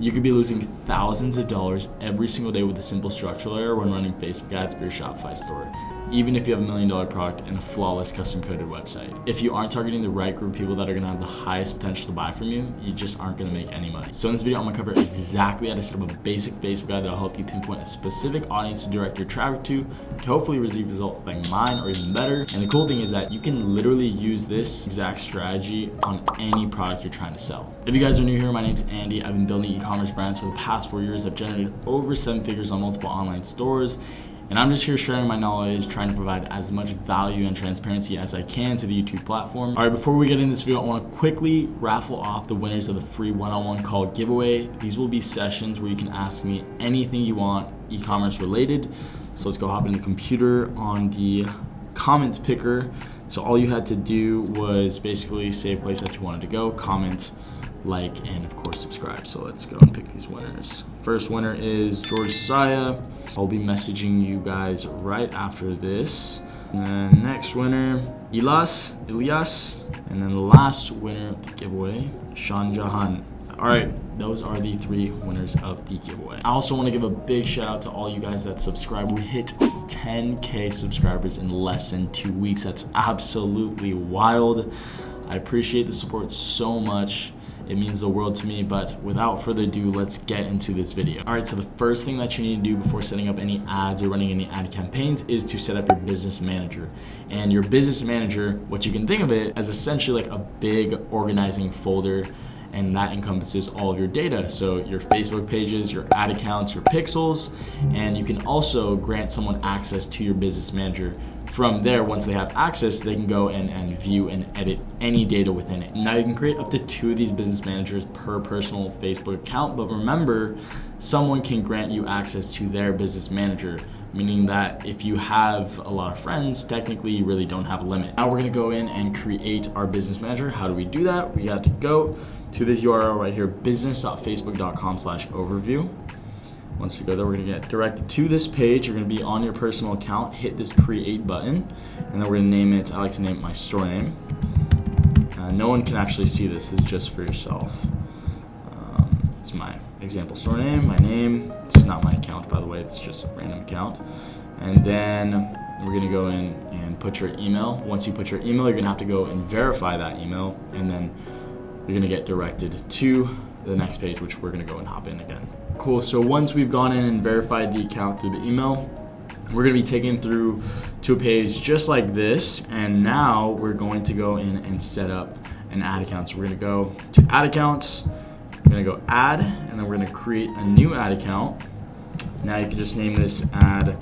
You could be losing thousands of dollars every single day with a simple structural error when running Facebook ads for your Shopify store, even if you have $1 million product and a flawless custom coded website. If you aren't targeting the right group of people that are gonna have the highest potential to buy from you, you just aren't gonna make any money. So in this video, I'm gonna cover exactly how to set up a basic Facebook ad that'll help you pinpoint a specific audience to direct your traffic to hopefully receive results like mine or even better. And the cool thing is that you can literally use this exact strategy on any product you're trying to sell. If you guys are new here, my name's Andy. I've been building e-commerce brands for the past 4 years. I've generated over 7 figures on multiple online stores. And I'm just here sharing my knowledge, trying to provide as much value and transparency as I can to the YouTube platform. All right, before we get into this video, I want to quickly raffle off the winners of the free one-on-one call giveaway. These will be sessions where you can ask me anything you want e-commerce related. So let's go hop in the computer on the comment picker. So all you had to do was basically say a place that you wanted to go, comment, like, and of course subscribe. So let's go and pick these winners. First winner is George Saya. I'll be messaging you guys right after this. And then next winner, Elias. And then the last winner of the giveaway, Sean Jahan. All right, those are the 3 winners of the giveaway. I also want to give a big shout out to all you guys that subscribe. We hit 10K subscribers in less than 2 weeks. That's absolutely wild. I appreciate the support so much. It means the world to me, but without further ado, let's get into this video. All right, so the first thing that you need to do before setting up any ads or running any ad campaigns is to set up your business manager. And your business manager, what you can think of it as essentially like a big organizing folder, and that encompasses all of your data. So your Facebook pages, your ad accounts, your pixels, and you can also grant someone access to your business manager. From there, once they have access, they can go and view and edit any data within it. Now you can create up to 2 of these business managers per personal Facebook account, but remember, someone can grant you access to their business manager, meaning that if you have a lot of friends, technically you really don't have a limit. Now we're gonna go in and create our business manager. How do we do that? We have to go to this URL right here, business.facebook.com/overview. Once we go there, we're gonna get directed to this page. You're gonna be on your personal account, hit this create button, and then we're gonna name it, I like to name it my store name. No one can actually see this, this is just for yourself. It's my example store name, my name. This is not my account, by the way, it's just a random account. And then we're gonna go in and put your email. Once you put your email, you're gonna have to go and verify that email, and then you're gonna get directed to the next page, which we're gonna go and hop in again. Cool, so once we've gone in and verified the account through the email, we're gonna be taken through to a page just like this, and now we're going to go in and set up an ad account. So we're gonna go to ad accounts, we're gonna go add, and then we're gonna create a new ad account. Now you can just name this ad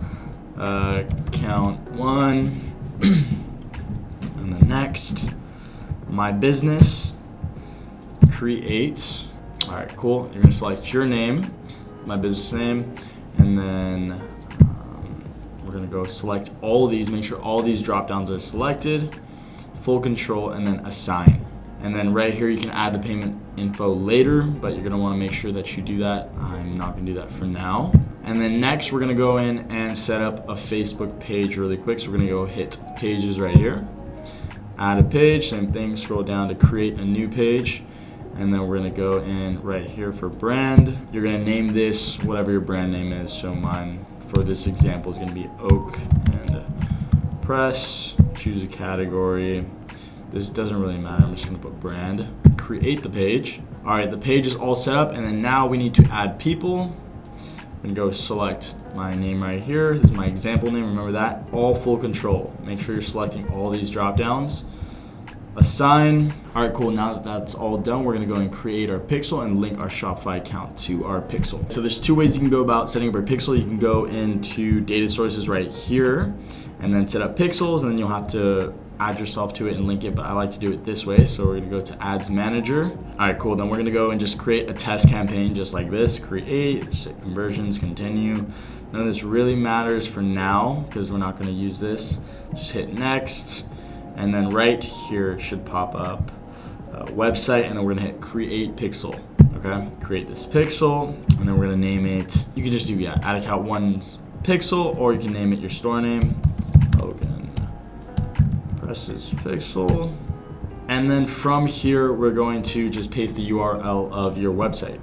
account 1, and then next, my business, create. All right, cool. You're gonna select your name, my business name, and then we're gonna go select all of these, make sure all these drop downs are selected, full control, and then assign. And then right here, you can add the payment info later, but you're gonna wanna make sure that you do that. I'm not gonna do that for now. And then next, we're gonna go in and set up a Facebook page really quick. So we're gonna go hit pages right here, add a page, same thing, scroll down to create a new page. And then we're gonna go in right here for brand. You're gonna name this whatever your brand name is. So mine, for this example, is gonna be Oak and Press. Choose a category. This doesn't really matter, I'm just gonna put brand. Create the page. All right, the page is all set up, and then now we need to add people. I'm gonna go select my name right here. This is my example name, remember that. All full control. Make sure you're selecting all these drop downs. Assign. All right, cool. Now that that's all done, we're gonna go and create our pixel and link our Shopify account to our pixel. So there's 2 ways you can go about setting up our pixel. You can go into data sources right here and then set up pixels, and then you'll have to add yourself to it and link it, but I like to do it this way. So we're gonna go to ads manager. All right, cool. Then we're gonna go and just create a test campaign just like this. Create, just hit conversions, continue. None of this really matters for now because we're not gonna use this. Just hit next. And then right here it should pop up website, and then we're gonna hit create pixel. Okay, create this pixel, and then we're gonna name it. You can just do ad account 1's pixel, or you can name it your store name. Logan Presses pixel, and then from here we're going to just paste the URL of your website.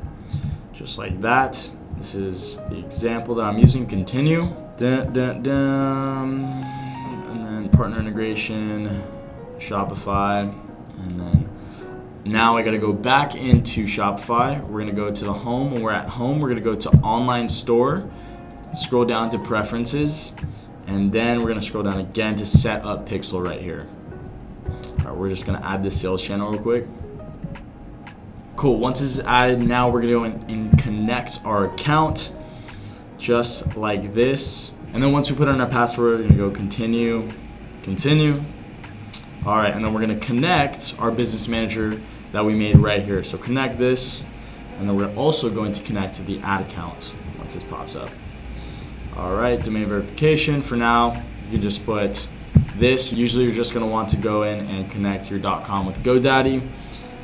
just like that. This is the example that I'm using. Continue. Dun, dun, dun. And then partner integration, Shopify, and then now I gotta go back into Shopify. We're gonna go to the home. When we're at home, we're gonna go to online store, scroll down to preferences, and then we're gonna scroll down again to set up pixel right here. All right, we're just gonna add this sales channel real quick. Cool, once this is added, now we're gonna go in and connect our account just like this. And then once we put in our password, we're gonna go continue, continue. All right, and then we're gonna connect our business manager that we made right here. So connect this, and then we're also going to connect to the ad account once this pops up. All right, domain verification. For now, you can just put this. Usually you're just gonna want to go in and connect your .com with GoDaddy,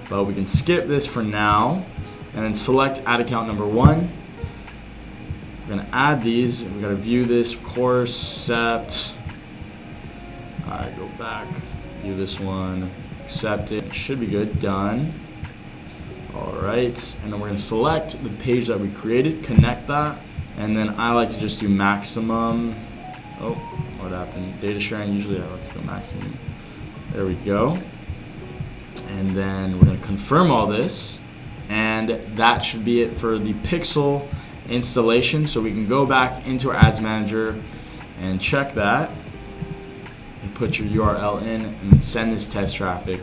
but we can skip this for now, and then select ad account number 1. We're gonna add these, and we gotta view this, of course, accept. All right, go back, view this one, accept it. It should be good, done. All right, and then we're gonna select the page that we created, connect that, and then I like to just do maximum. Oh, what happened? Data sharing, usually I like to go maximum. There we go. And then we're gonna confirm all this, and that should be it for the pixel installation. So we can go back into our ads manager and check that and put your URL in and send this test traffic,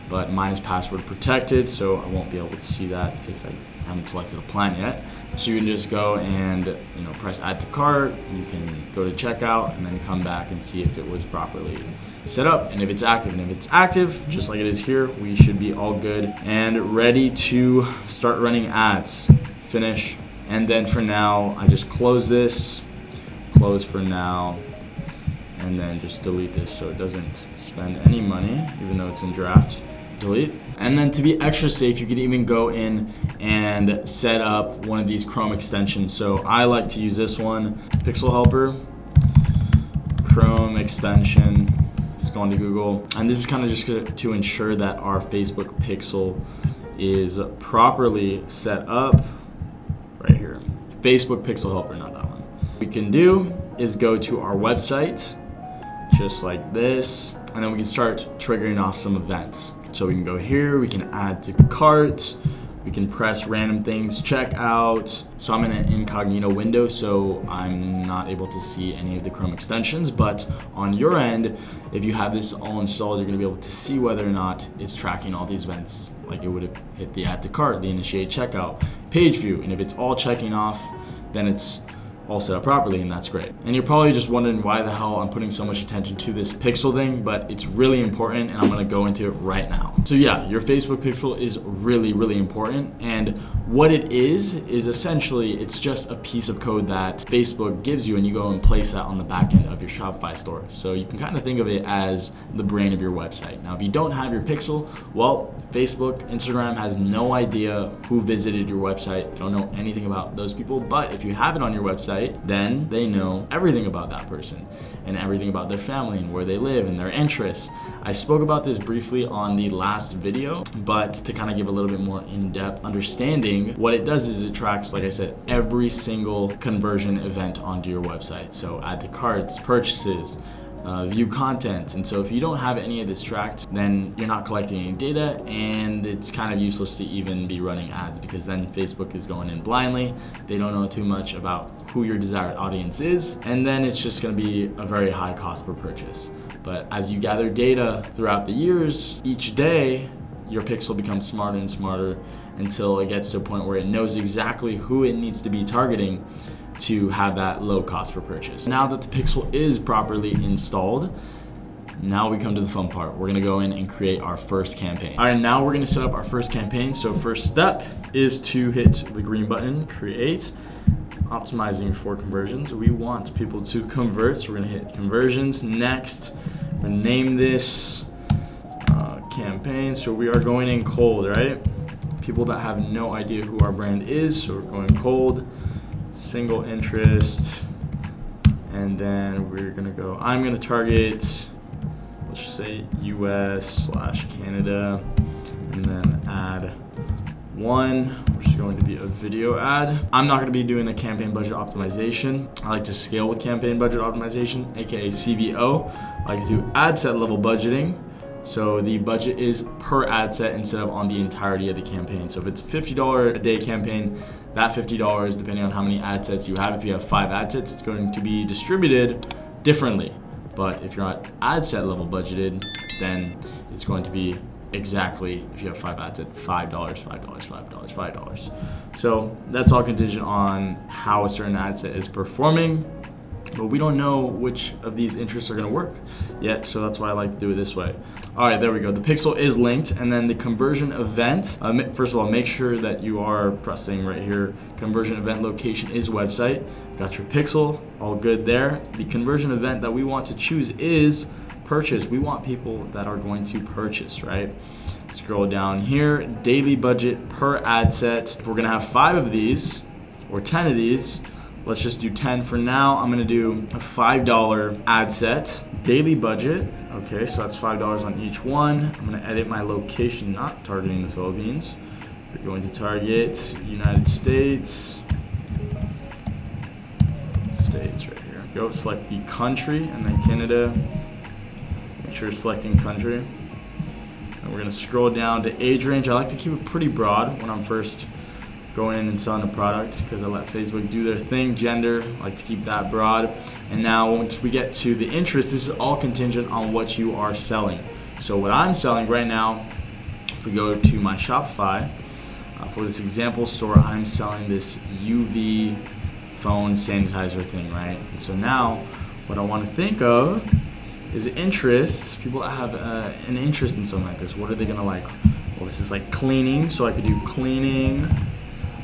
but mine is password protected, so I won't be able to see that because I haven't selected a plan yet. So you can just go and press add to cart. You can go to checkout and then come back and see if it was properly set up and if it's active. And if it's active, just like it is here, we should be all good and ready to start running ads. Finish. And then for now, I just close this, close for now, and then just delete this so it doesn't spend any money, even though it's in draft. Delete. And then to be extra safe, you could even go in and set up one of these Chrome extensions. So I like to use this one, Pixel Helper, Chrome extension. Let's go into Google. And this is kind of just to ensure that our Facebook pixel is properly set up. Right here, Facebook Pixel Helper, not that one. What we can do is go to our website, just like this, and then we can start triggering off some events. So we can go here, we can add to cart, we can press random things, check out. So I'm in an incognito window, so I'm not able to see any of the Chrome extensions, but on your end, if you have this all installed, you're gonna be able to see whether or not it's tracking all these events, like it would have hit the add to cart, the initiate checkout, page view, and if it's all checking off, then it's all set up properly, and that's great. And you're probably just wondering why the hell I'm putting so much attention to this pixel thing, but it's really important, and I'm gonna go into it right now. So yeah, your Facebook pixel is really, really important, and what it is essentially, it's just a piece of code that Facebook gives you, and you go and place that on the back end of your Shopify store. So you can kind of think of it as the brain of your website. Now, if you don't have your pixel, well, Facebook, Instagram has no idea who visited your website. They don't know anything about those people, but if you have it on your website, then they know everything about that person and everything about their family and where they live and their interests. I spoke about this briefly on the last video, but to kind of give a little bit more in-depth understanding, what it does is it tracks, like I said, every single conversion event onto your website. So add to carts, purchases, view content. And so if you don't have any of this tracked, then you're not collecting any data, and it's kind of useless to even be running ads, because then Facebook is going in blindly. They don't know too much about who your desired audience is, and then it's just going to be a very high cost per purchase. But as you gather data throughout the years, each day your pixel becomes smarter and smarter until it gets to a point where it knows exactly who it needs to be targeting to have that low cost per purchase. Now that the pixel is properly installed, now we come to the fun part. We're gonna go in and create our first campaign. All right, now we're gonna set up our first campaign. So first step is to hit the green button, create, optimizing for conversions. We want people to convert, so we're gonna hit conversions. Next, we're gonna name this campaign. So we are going in cold, right? People that have no idea who our brand is, so we're going cold. Single interest, and then we're gonna go, I'm gonna target, let's just say US/Canada, and then add one, which is going to be a video ad. I'm not going to be doing a campaign budget optimization. I like to scale with campaign budget optimization, aka CBO. I like to do ad set level budgeting. So the budget is per ad set instead of on the entirety of the campaign. So if it's a $50 a day campaign, that $50, depending on how many ad sets you have, if you have 5 ad sets, it's going to be distributed differently. But if you're not ad set level budgeted, then it's going to be exactly, if you have 5 ad sets, $5, $5, $5, $5. So that's all contingent on how a certain ad set is performing. But we don't know which of these interests are going to work yet, so that's why I like to do it this way. All right, there we go. The pixel is linked, and then the conversion event. First of all, make sure that you are pressing right here. Conversion event location is website. Got your pixel, all good there. The conversion event that we want to choose is purchase. We want people that are going to purchase, right? Scroll down here. Daily budget per ad set. If we're going to have 5 of these or 10 of these, let's just do 10 for now. I'm gonna do a $5 ad set. Daily budget, okay, so that's $5 on each one. I'm gonna edit my location, not targeting the Philippines. We're going to target United States. States right here. Go select the country and then Canada. Make sure you're selecting country. And we're gonna scroll down to age range. I like to keep it pretty broad when I'm first going in and selling a product because I let Facebook do their thing. Gender, I like to keep that broad. And now once we get to the interest, this is all contingent on what you are selling. So what I'm selling right now, if we go to my Shopify, for this example store, I'm selling this UV phone sanitizer thing, right? And so now what I want to think of is interests. People that have an interest in something like this, what are they gonna like? Well, this is like cleaning, so I could do cleaning.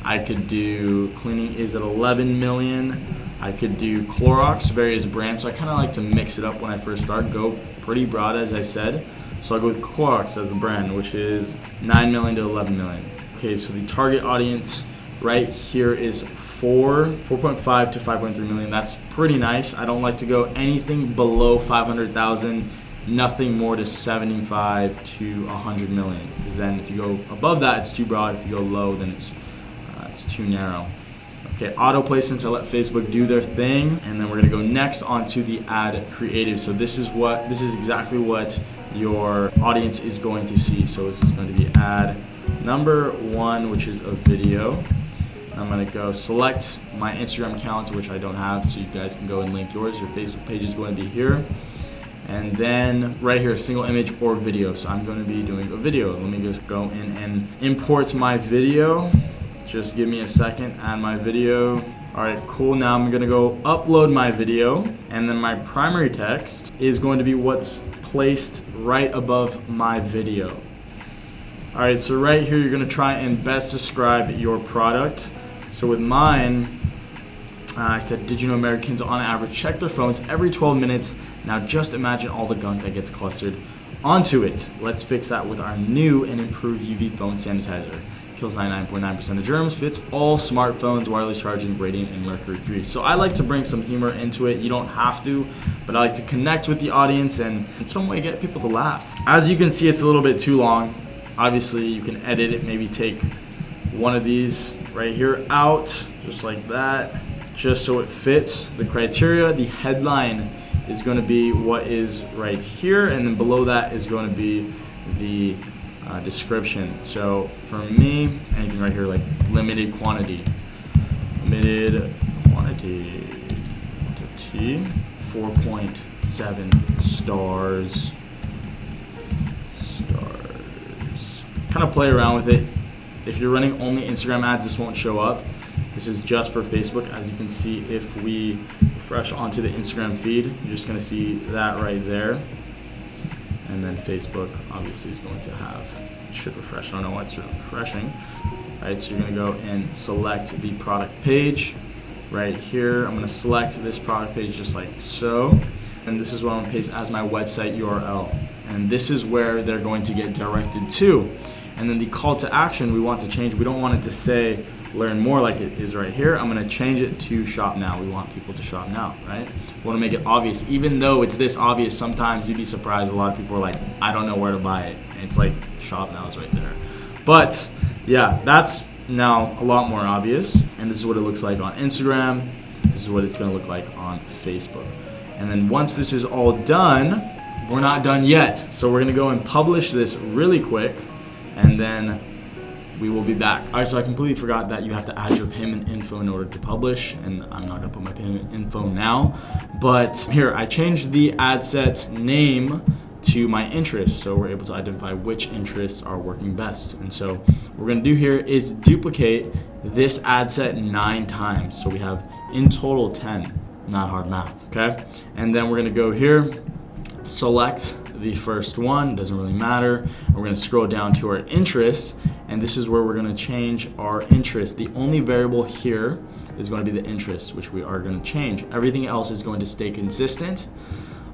I could do cleaning is at 11 million. I could do Clorox, various brands. So I kind of like to mix it up when I first start. Go pretty broad, as I said. So I'll go with Clorox as the brand, which is 9 million to 11 million. Okay, so the target audience right here is 4.5 to 5.3 million. That's pretty nice. I don't like to go anything below 500,000. Nothing more to 75 to 100 million. Because then if you go above that, it's too broad. If you go low, then it's too narrow. Okay, auto placements, I let Facebook do their thing, and then we're gonna go next onto the ad creative. So this is exactly what your audience is going to see. So this is going to be ad number 1, which is a video. I'm gonna go select my Instagram account, which I don't have, so you guys can go and link yours. Your Facebook page is going to be here. And then right here, single image or video. So I'm going to be doing a video. Let me just go in and import my video. Just give me a second, add my video. All right, cool. Now I'm gonna go upload my video, and then my primary text is going to be what's placed right above my video. All right, so right here, you're gonna try and best describe your product. So with mine, I said, did you know Americans on average check their phones every 12 minutes? Now just imagine all the gunk that gets clustered onto it. Let's fix that with our new and improved UV phone sanitizer. Kills 99.9% of germs, fits all smartphones, wireless charging, radiant, and mercury free. So I like to bring some humor into it. You don't have to, but I like to connect with the audience and in some way get people to laugh. As you can see, it's a little bit too long. Obviously, you can edit it, maybe take one of these right here out, just like that, just so it fits the criteria. The headline is going to be what is right here, and then below that is going to be the description. So for me, anything right here like limited quantity, 4.7 stars. Kind of play around with it. If you're running only Instagram ads, this won't show up. This is just for Facebook. As you can see, if we refresh onto the Instagram feed, you're just going to see that right there. And then Facebook obviously is going to have, should refresh, I don't know why it's refreshing. All right, so you're gonna go and select the product page right here. I'm gonna select this product page just like so. And this is what I'm gonna paste as my website URL. And this is where they're going to get directed to. And then the call to action we want to change. We don't want it to say learn more like it is right here. I'm gonna change it to shop now. We want people to shop now, right? We wanna make it obvious. Even though it's this obvious, sometimes you'd be surprised. A lot of people are like, I don't know where to buy it. And it's like, shop now is right there. But yeah, that's now a lot more obvious. And this is what it looks like on Instagram. This is what it's gonna look like on Facebook. And then once this is all done, we're not done yet. So we're gonna go and publish this really quick, and then we will be back. All right, so I completely forgot that you have to add your payment info in order to publish, and I'm not gonna put my payment info now, but here, I changed the ad set name to my interests, so we're able to identify which interests are working best. And so what we're gonna do here is duplicate this ad set 9 times. So we have in total 10, not hard math, okay? And then we're gonna go here, select the first one, doesn't really matter. We're gonna scroll down to our interests, and this is where we're gonna change our interest. The only variable here is going to be the interest, which we are gonna change. Everything else is going to stay consistent,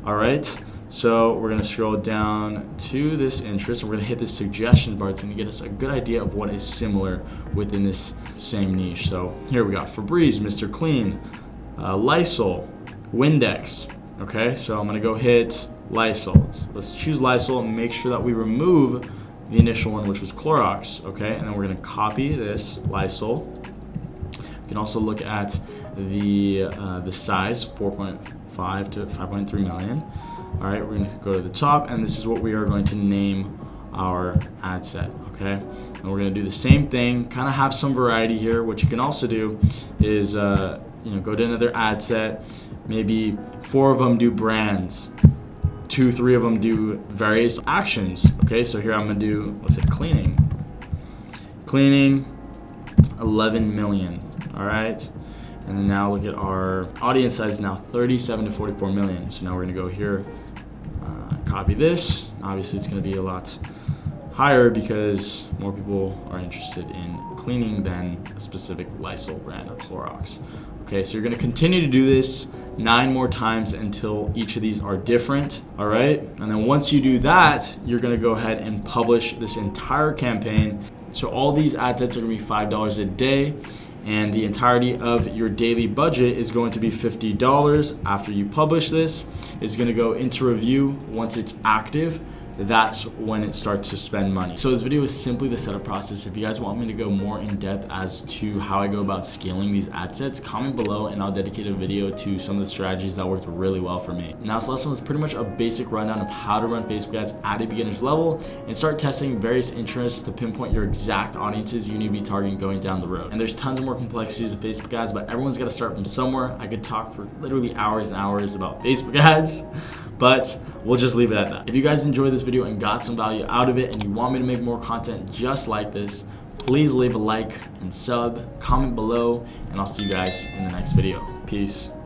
all right? So we're gonna scroll down to this interest, and we're gonna hit this suggestion bar. It's gonna get us a good idea of what is similar within this same niche. So here we got Febreze, Mr. Clean, Lysol, Windex. Okay, so I'm gonna go hit Lysol. Let's choose Lysol and make sure that we remove the initial one, which was Clorox. Okay, and then we're gonna copy this Lysol. You can also look at the size, 4.5 to 5.3 million. All right, we're gonna go to the top, and this is what we are going to name our ad set, okay? And we're gonna do the same thing, kind of have some variety here. What you can also do is, go to another ad set, maybe 4 of them do brands, 2, 3 of them do various actions, okay? So here I'm gonna do, let's say cleaning. Cleaning, 11 million, all right? And then now look at our audience size now, 37 to 44 million. So now we're gonna go here, copy this. Obviously it's gonna be a lot higher because more people are interested in cleaning than a specific Lysol brand or Clorox. Okay, so you're gonna continue to do this 9 more times until each of these are different, all right? And then once you do that, you're gonna go ahead and publish this entire campaign. So all these ad sets are gonna be $5 a day, and the entirety of your daily budget is going to be $50. After you publish this, it's gonna go into review. Once it's active, that's when it starts to spend money. So this video is simply the setup process. If you guys want me to go more in depth as to how I go about scaling these ad sets, comment below and I'll dedicate a video to some of the strategies that worked really well for me. Now this lesson was pretty much a basic rundown of how to run Facebook ads at a beginner's level and start testing various interests to pinpoint your exact audiences you need to be targeting going down the road. And there's tons of more complexities of Facebook ads, but everyone's gotta start from somewhere. I could talk for literally hours and hours about Facebook ads, but we'll just leave it at that. If you guys enjoyed this video and got some value out of it and you want me to make more content just like this, please leave a like and sub, comment below, and I'll see you guys in the next video. Peace.